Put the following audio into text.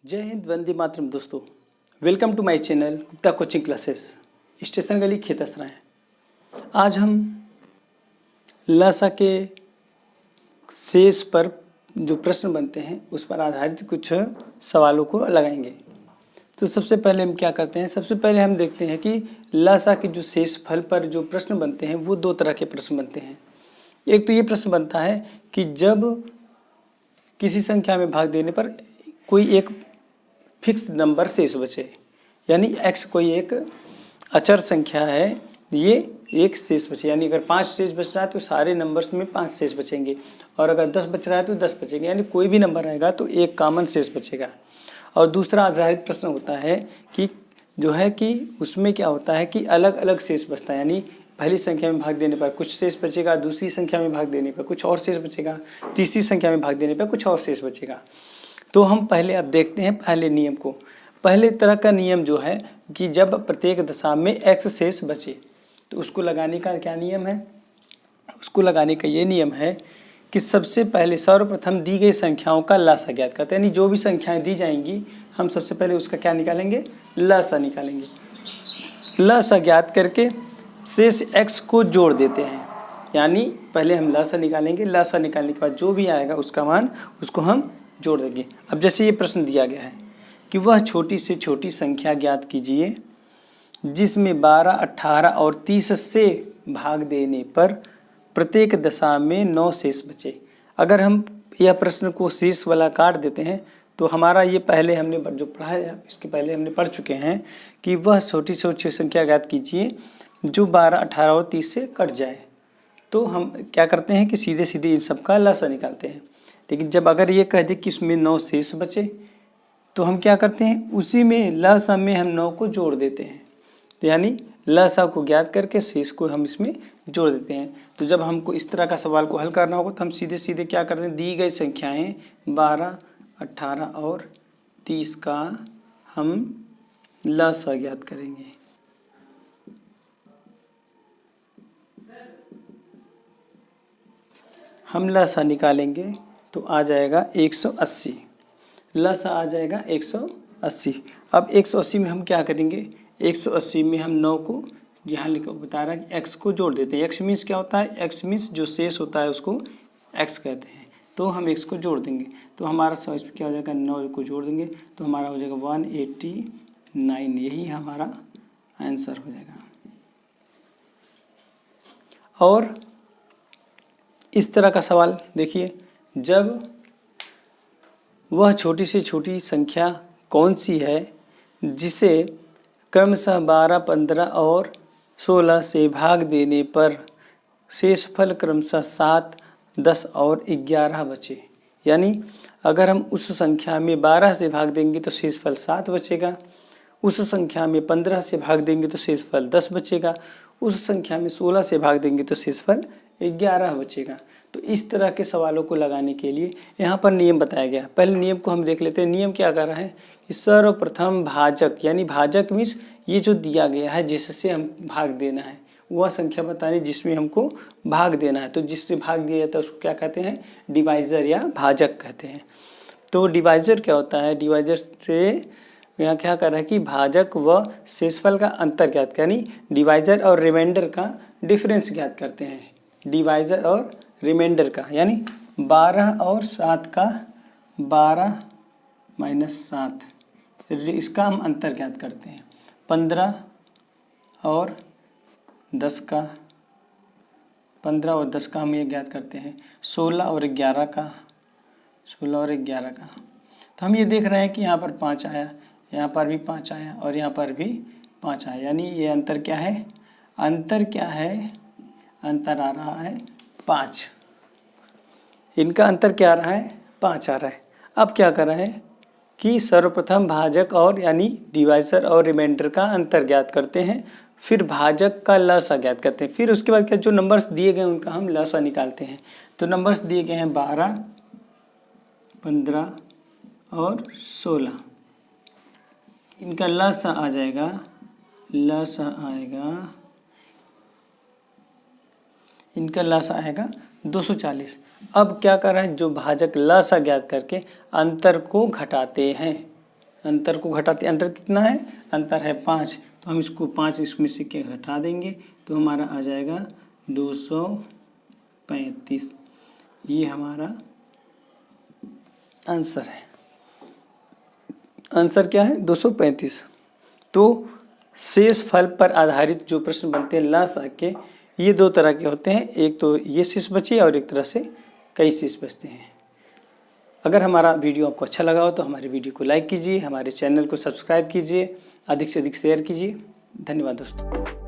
जय हिंद, वंदे मातरम दोस्तों। Welcome to my channel Gupta coaching classes, station गली खेतसराय। आज हम लसा के शेष पर जो प्रश्न बनते हैं उस पर आधारित कुछ सवालों को लगाएंगे। तो सबसे पहले हम क्या करते हैं, सबसे पहले हम देखते हैं कि लसा के जो शेष फल पर जो प्रश्न बनते हैं वो दो तरह के प्रश्न बनते हैं। एक तो ये प्रश्न बनता है कि जब किसी संख्या में भाग देने पर कोई एक फिक्स नंबर शेष बचे, यानी x कोई एक अचर संख्या है, ये एक शेष बचे, यानी अगर 5 शेष बच रहा है तो सारे नंबर्स में 5 शेष बचेंगे, और अगर 10 बच रहा है तो 10 बचेंगे, यानी कोई भी नंबर आएगा तो एक कॉमन शेष बचेगा। और दूसरा आधारित प्रश्न होता है कि जो है कि उसमें क्या होता है कि अलग अलग शेष बचता है, यानी पहली संख्या में भाग देने पर कुछ शेष बचेगा, दूसरी संख्या में भाग देने पर कुछ और शेष बचेगा, तीसरी संख्या में भाग देने पर कुछ और शेष बचेगा। तो हम पहले अब देखते हैं पहले नियम को। पहले तरह का नियम जो है कि जब प्रत्येक दशा में x शेष बचे तो उसको लगाने का क्या नियम है, उसको लगाने का ये नियम है कि सबसे पहले सर्वप्रथम दी गई संख्याओं का लसा ज्ञात करते हैं, यानी जो भी संख्याएं दी जाएंगी हम सबसे पहले उसका क्या निकालेंगे, लसा निकालेंगे। लसा ज्ञात करके शेष x को जोड़ देते हैं, यानी पहले हम लसा निकालेंगे, लसा निकालने के बाद जो भी आएगा उसका मान उसको हम जोड़ देंगे। अब जैसे ये प्रश्न दिया गया है कि वह छोटी से छोटी संख्या ज्ञात कीजिए जिसमें 12, 18 और 30 से भाग देने पर प्रत्येक दशा में 9 शेष बचे। अगर हम यह प्रश्न को शेष वाला काट देते हैं तो हमारा ये पहले हमने जो पढ़ा है इसके पहले हमने पढ़ चुके हैं कि वह छोटी से छोटी संख्या ज्ञात कीजिए जो 12, 18 और 30 से कट जाए। तो हम क्या करते हैं कि सीधे सीधे इन सब का लसा निकालते हैं। लेकिन जब अगर ये कह दे कि इसमें 9 शेष बचे तो हम क्या करते हैं, उसी में लसा में हम 9 को जोड़ देते हैं। तो यानी लसा को ज्ञात करके शेष को हम इसमें जोड़ देते हैं। तो जब हमको इस तरह का सवाल को हल करना होगा तो हम सीधे सीधे क्या करते हैं, दी गई संख्याएं 12, 18 और 30 का हम लसा ज्ञात करेंगे। हम लसा निकालेंगे तो आ जाएगा 180, लसा आ जाएगा 180। अब 180 में हम क्या करेंगे, 180 में हम 9 को यहाँ लिखो बता रहा है कि x को जोड़ देते हैं। x मीन्स क्या होता है, x मीन्स जो शेष होता है उसको x कहते हैं। तो हम x को जोड़ देंगे तो हमारा इस पर क्या हो जाएगा, 9 को जोड़ देंगे तो हमारा हो जाएगा 189, यही हमारा आंसर हो जाएगा। और इस तरह का सवाल देखिए, जब वह छोटी से छोटी संख्या कौन सी है जिसे क्रमशः 12, 15 और 16 से भाग देने पर शेषफल क्रमशः 7, 10 और 11 बचे। यानी अगर हम उस संख्या में 12 से भाग देंगे तो शेषफल 7 बचेगा, उस संख्या में 15 से भाग देंगे तो शेषफल 10 बचेगा, उस संख्या में 16 से भाग देंगे तो शेषफल 11 बचेगा। तो इस तरह के सवालों को लगाने के लिए यहाँ पर नियम बताया गया। पहले नियम को हम देख लेते हैं। नियम क्या कर रहा है कि सर्वप्रथम भाजक, यानी भाजक मीन्स ये जो दिया गया है जिससे हम भाग देना है, वह संख्या बतानी जिसमें हमको भाग देना है। तो जिससे भाग दिया जाता है उसको क्या कहते हैं, डिवाइजर या भाजक कहते हैं। तो डिवाइजर क्या होता है, डिवाइजर से यहाँ क्या कर रहा है कि भाजक व शेषफल का अंतर ज्ञात कर, यानी डिवाइजर और रिमाइंडर का डिफरेंस ज्ञात करते हैं। डिवाइजर और रिमाइंडर का, यानी 12 और 7 का 12 माइनस 7, इसका हम अंतर ज्ञात करते हैं। 15 और 10 का, 15 और 10 का हम ये ज्ञात करते हैं। 16 और 11 का, 16 और 11 का। तो हम ये देख रहे हैं कि यहाँ पर 5 आया, यहाँ पर भी 5 आया और यहाँ पर भी 5 आया, यानी ये अंतर क्या है, अंतर क्या है, अंतर आ रहा है 5। इनका अंतर क्या आ रहा है, 5 आ रहा है। अब क्या कर रहे हैं कि सर्वप्रथम भाजक और यानी डिवाइजर और रिमाइंडर का अंतर ज्ञात करते हैं, फिर भाजक का लसा ज्ञात करते हैं, फिर उसके बाद क्या जो नंबर्स दिए गए उनका हम लसा निकालते हैं। तो नंबर्स दिए गए हैं 12, 15 और 16, इनका लसा आ जाएगा, लसा आएगा, इनका लसा आएगा 240। अब क्या कर रहे हैं, जो भाजक लसा ज्ञात करके अंतर को घटाते हैं, अंतर को घटाते, अंतर कितना है, अंतर है 5, तो हम इसको 5 इसमें से क्या घटा देंगे तो हमारा आ जाएगा 235। ये हमारा आंसर है। आंसर क्या है 235। तो शेष फल पर आधारित जो प्रश्न बनते हैं लसा के, ये दो तरह के होते हैं, एक तो ये शेष बचे और एक तरह से कई शेष बचते हैं। अगर हमारा वीडियो आपको अच्छा लगा हो तो हमारे वीडियो को लाइक कीजिए, हमारे चैनल को सब्सक्राइब कीजिए, अधिक से अधिक शेयर कीजिए। धन्यवाद दोस्तों।